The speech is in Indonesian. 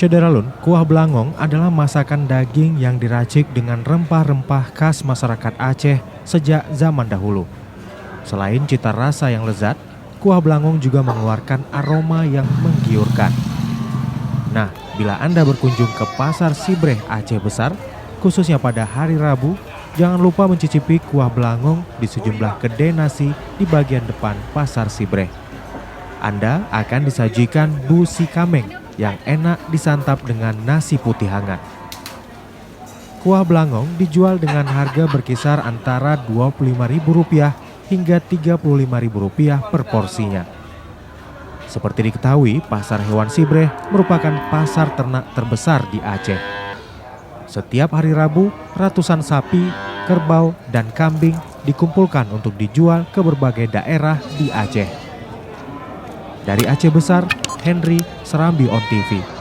Syederalun, kuah belangong adalah masakan daging yang diracik dengan rempah-rempah khas masyarakat Aceh sejak zaman dahulu. Selain cita rasa yang lezat, kuah belangong juga mengeluarkan aroma yang menggiurkan. Nah, bila Anda berkunjung ke Pasar Sibreh Aceh Besar, khususnya pada hari Rabu, jangan lupa mencicipi kuah belangong di sejumlah kedai nasi di bagian depan Pasar Sibreh. Anda akan disajikan busi kameng yang enak disantap dengan nasi putih hangat. Kuah belangong dijual dengan harga berkisar antara Rp25.000 hingga Rp35.000 per porsinya. Seperti diketahui, Pasar Hewan Sibreh merupakan pasar ternak terbesar di Aceh. Setiap hari Rabu, ratusan sapi, kerbau, dan kambing dikumpulkan untuk dijual ke berbagai daerah di Aceh. Dari Aceh Besar, Henry Serambi On TV.